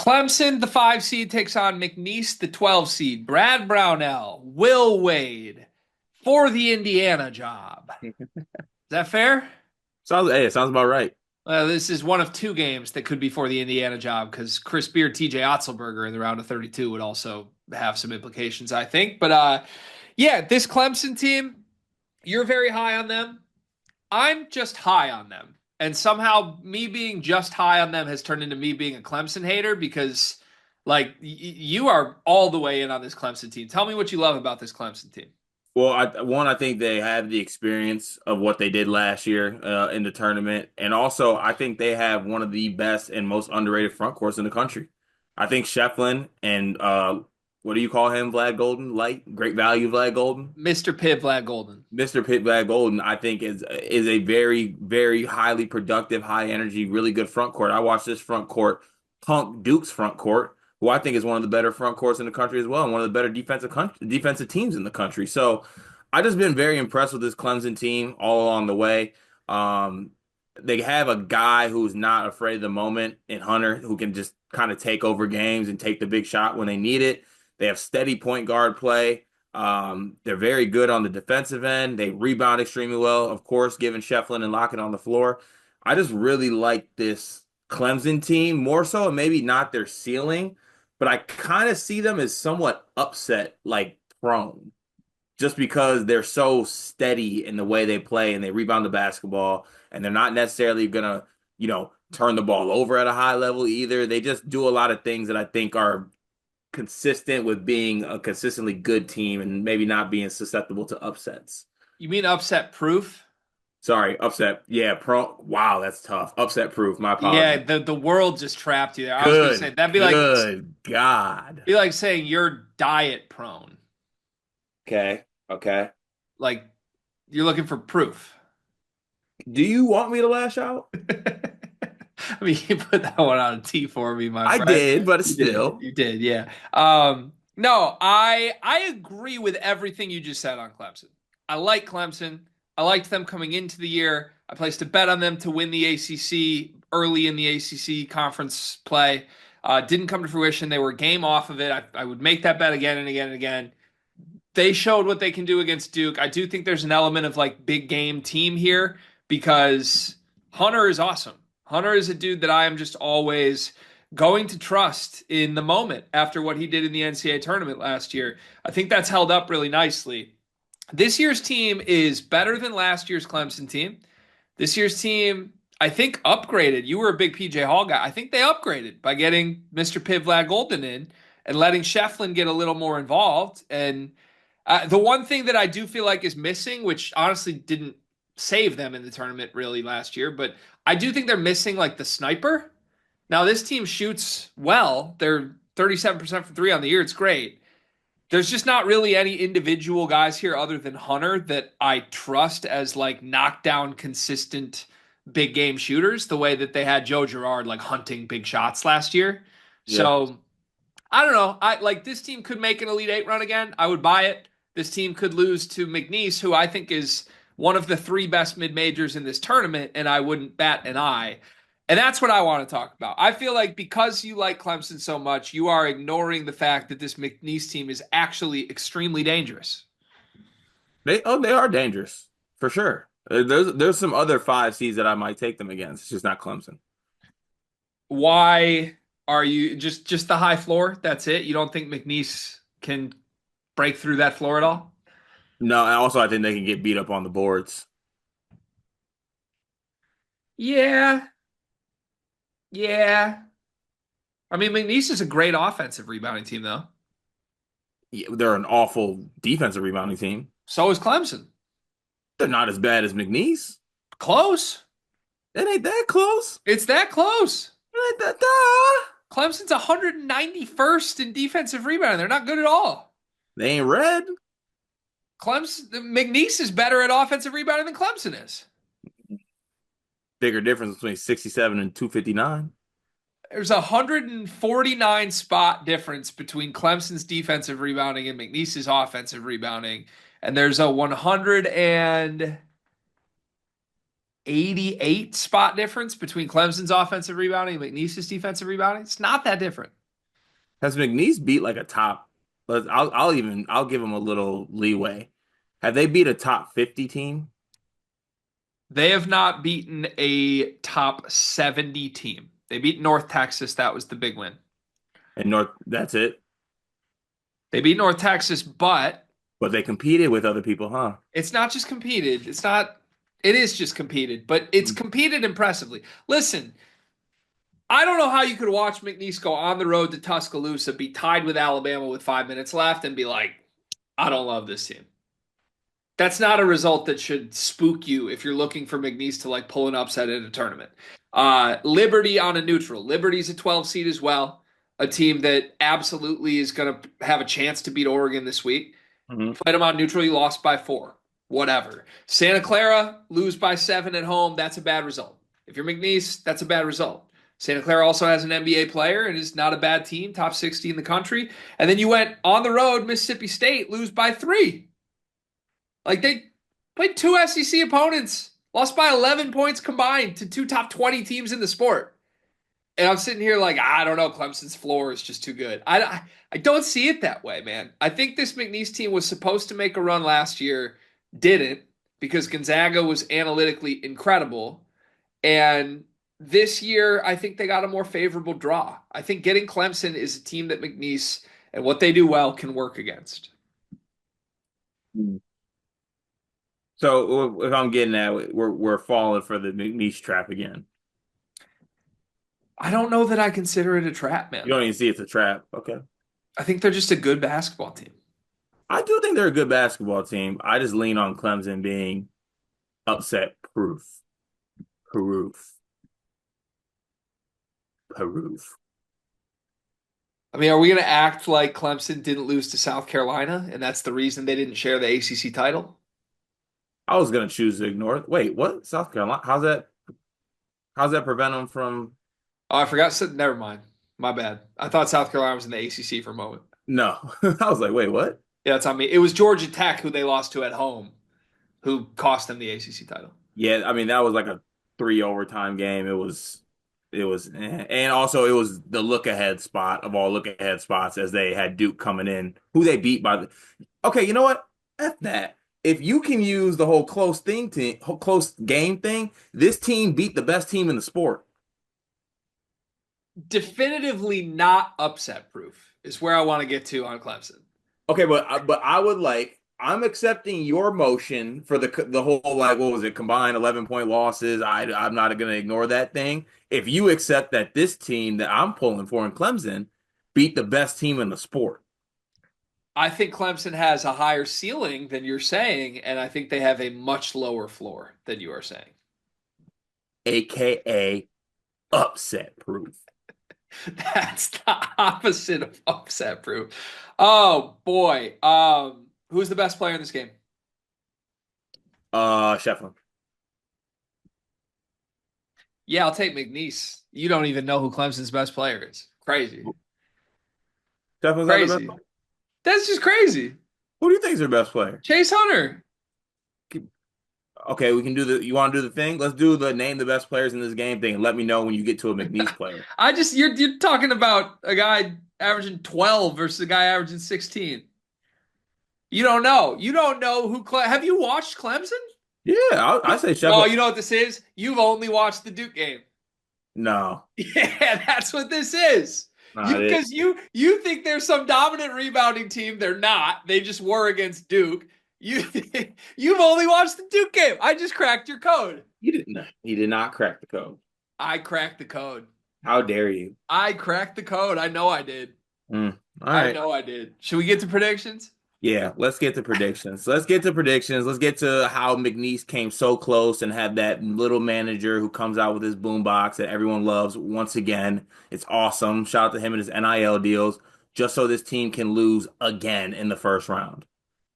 Clemson, the 5 seed, takes on McNeese, the 12 seed. Brad Brownell, Will Wade for the Indiana job. Is that fair? Sounds about right. This is one of two games that could be for the Indiana job because Chris Beard, TJ Otzelberger in the round of 32 would also have some implications, I think. But yeah, this Clemson team, you're very high on them. I'm just high on them. And somehow me being just high on them has turned into me being a Clemson hater because, like, you are all the way in on this Clemson team. Tell me what you love about this Clemson team. Well, I think they have the experience of what they did last year in the tournament, and also I think they have one of the best and most underrated front courts in the country. I think Shefflin and what do you call him, Vlad Golden, light, great value, Vlad Golden, Mr. Pitt Vlad Golden. Mr. Pitt Vlad Golden. I think is a very highly productive, high energy, really good front court. I watched this front court punk Duke's front court, who I think is one of the better front courts in the country as well, and one of the better defensive teams in the country. So I just been very impressed with this Clemson team all along the way. Um, they have a guy who's not afraid of the moment in Hunter, who can just kind of take over games and take the big shot when they need it. They have steady point guard play. They're very good on the defensive end. They rebound extremely well, of course, giving Shefflin and Lockett on the floor. I just really like this Clemson team more so, and maybe not their ceiling, but I kind of see them as somewhat upset, like prone, just because they're so steady in the way they play and they rebound the basketball, and they're not necessarily gonna, turn the ball over at a high level either. They just do a lot of things that I think are consistent with being a consistently good team and maybe not being susceptible to upsets. You mean upset proof? Sorry, upset. Yeah, Wow, that's tough. Upset proof. My Yeah, apologies. the world just trapped you there. I was gonna say Good, that'd good God. be like saying you're diet prone. Okay, okay. Like you're looking for proof. Do you want me to lash out? I mean, you put that one on a T for me, my I friend. did, but You did. still. You did, yeah. No, I agree with everything you just said on Clemson. I like Clemson. I liked them coming into the year. I placed a bet on them to win the ACC early in the ACC conference play. Didn't come to fruition. They were a game off of it. I would make that bet again and again and again. They showed what they can do against Duke. I do think there's an element of like big game team here because Hunter is awesome. Hunter is a dude that I am just always going to trust in the moment after what he did in the NCAA tournament last year. I think that's held up really nicely. This year's team is better than last year's Clemson team. This year's team, I think, upgraded. You were a big PJ Hall guy. I think they upgraded by getting Mr. Piv Vlad Golden in and letting Shefflin get a little more involved. And the one thing that I do feel like is missing, which honestly didn't save them in the tournament really last year, but I do think they're missing like the sniper. Now, this team shoots well. They're 37% from three on the year. It's great. There's just not really any individual guys here other than Hunter that I trust as like knockdown, consistent big game shooters the way that they had Joe Girard like hunting big shots last year. Yeah. So I don't know. I like this team could make an Elite Eight run again. I would buy it. This team could lose to McNeese, who I think is one of the three best mid majors in this tournament, and I wouldn't bat an eye. And that's what I want to talk about. I feel like because you like Clemson so much, you are ignoring the fact that this McNeese team is actually extremely dangerous. They are dangerous for sure. There's some other five seeds that I might take them against. It's just not Clemson. Why are you just the high floor? That's it. You don't think McNeese can break through that floor at all? No, and also I think they can get beat up on the boards. Yeah, yeah. I mean, McNeese is a great offensive rebounding team, though. Yeah, they're an awful defensive rebounding team. So is Clemson. They're not as bad as McNeese. Close. It ain't that close. It's that close. It ain't that. Clemson's 191st in defensive rebounding. They're not good at all. They ain't red. McNeese is better at offensive rebounding than Clemson is. Bigger difference between 67 and 259. There's a 149 spot difference between Clemson's defensive rebounding and McNeese's offensive rebounding. And there's a 188 spot difference between Clemson's offensive rebounding and McNeese's defensive rebounding. It's not that different. Has McNeese beat like a top? I'll give them a little leeway. Have they beat a top 50 team? They have not beaten a top 70 team. They beat North Texas. That was the big win. And North, that's it. They beat North Texas, but But they competed with other people, huh? it's not just competed. It is just competed, but it's competed impressively. Listen, I don't know how you could watch McNeese go on the road to Tuscaloosa, be tied with Alabama with 5 minutes left, and be like, I don't love this team. That's not a result that should spook you if you're looking for McNeese to like pull an upset in a tournament. Liberty on a neutral. Liberty's a 12 seed as well, a team that absolutely is going to have a chance to beat Oregon this week. Hmm. Played them on neutral, you lost by 4. Whatever. Santa Clara, lose by 7 at home. That's a bad result. If you're McNeese, that's a bad result. Santa Clara also has an NBA player and is not a bad team, top 60 in the country. And then you went on the road, Mississippi State, lose by 3. Like they played 2 SEC opponents, lost by 11 points combined to 2 top 20 teams in the sport. And I'm sitting here like, I don't know, Clemson's floor is just too good. I don't see it that way, man. I think this McNeese team was supposed to make a run last year, didn't, because Gonzaga was analytically incredible. And this year, I think they got a more favorable draw. I think getting Clemson is a team that McNeese and what they do well can work against. So if I'm getting that, we're falling for the McNeese trap again. I don't know that I consider it a trap, You man. don't even see it's a trap. Okay. I think they're just a good basketball team. I do think they're a good basketball team. I just lean on Clemson being upset proof. Proof. Proof. I mean, are we going to act like Clemson didn't lose to South Carolina and that's the reason they didn't share the ACC title? I was gonna choose to ignore it. Wait, what? South Carolina? How's that prevent them from? Oh, I forgot. Never mind. My bad. I thought South Carolina was in the ACC for a moment. No. I was like, wait, what? Yeah, that's on me. It was Georgia Tech who they lost to at home, who cost them the ACC title. Yeah, I mean that was like a 3 overtime game. And also it was the look ahead spot of all look ahead spots as they had Duke coming in, who they beat by the. Okay, you know what? F that. If you can use the whole close game thing, this team beat the best team in the sport. Definitively not upset proof is where I want to get to on Clemson. Okay, but I would like I'm accepting your motion for the whole like what was it combined 11-point losses. I'm not going to ignore that thing. If you accept that this team that I'm pulling for in Clemson beat the best team in the sport, I think Clemson has a higher ceiling than you're saying, and I think they have a much lower floor than you are saying. aka upset proof. That's the opposite of upset proof. Oh boy. Who's the best player in this game? Shefflin. Yeah, I'll take McNeese. You don't even know who Clemson's best player is. Crazy. Shefflin's not the best Crazy. player? That's just crazy. Who do you think is their best player? Chase Hunter. Okay, we can do the. You want to do the thing? Let's do the name the best players in this game thing. And let me know when you get to a McNeese player. You're talking about a guy averaging 12 versus a guy averaging 16. You don't know. You don't know have you watched Clemson? Yeah, I say No, Shefflin. you know what this is? You've only watched the Duke game. No, Yeah, that's what this is. not it. Because you think they're some dominant rebounding team. They're not. They just were against Duke. You've only watched the Duke game. I just cracked your code. You didn't. He did not crack the code. I cracked the code. How dare you? I cracked the code. I know I did. All I right. know I did. Should we get to predictions? Yeah, let's get to predictions. Let's get to predictions. Let's get to how McNeese came so close and had that little manager who comes out with his boombox that everyone loves once again. It's awesome. Shout out to him and his NIL deals, just so this team can lose again in the first round.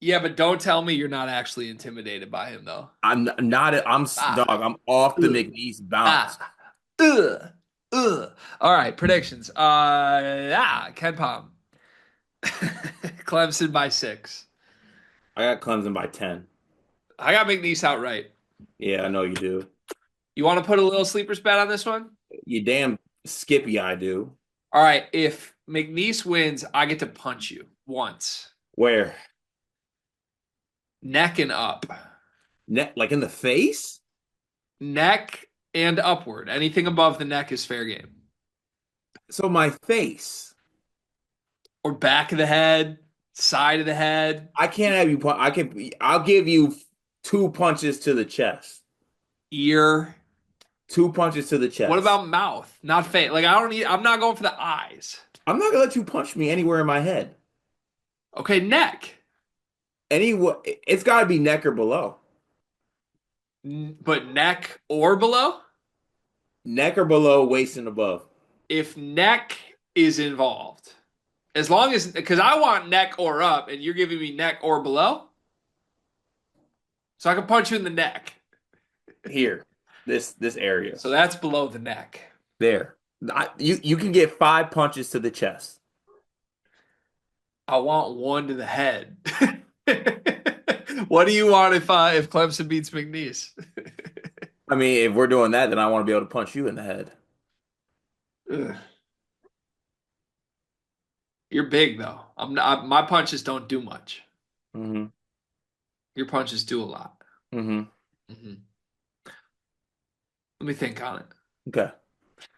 Yeah, but don't tell me you're not actually intimidated by him, though. I'm not. Dog. Ah, I'm off the ugh, McNeese bounce. ah, ugh, ugh. All right, predictions. Ken Palm. Clemson by 6. I got Clemson by 10. I got McNeese outright. Yeah, I know you do. You want to put a little sleeper's bet on this one? You damn Skippy, I do. All right, if McNeese wins, I get to punch you once. Where? Neck and up. Like in the face? Neck and upward. Anything above the neck is fair game. So my face. Or back of the head, side of the head, I can't have you punch. I'll give you 2 punches to the chest. ear. 2 punches to the What chest. about mouth? Not face. Like I don't need. I'm not going for the eyes. I'm not gonna let you punch me anywhere in my head. Okay, neck. Anywhere, it's got to be neck or below. But neck or below? Neck or below, waist and above. If neck is involved, as long as because I want neck or up, and you're giving me neck or below, so I can punch you in the neck. Here, this area. So that's below the neck. There. You can get 5 punches to the chest. I want one to the head. What do you want if Clemson beats McNeese? I mean, if we're doing that, then I want to be able to punch you in the head. Ugh. You're big though. My punches don't do much. Mm-hmm. Your punches do a lot. Mm-hmm. Mhm. Let me think on it. Okay.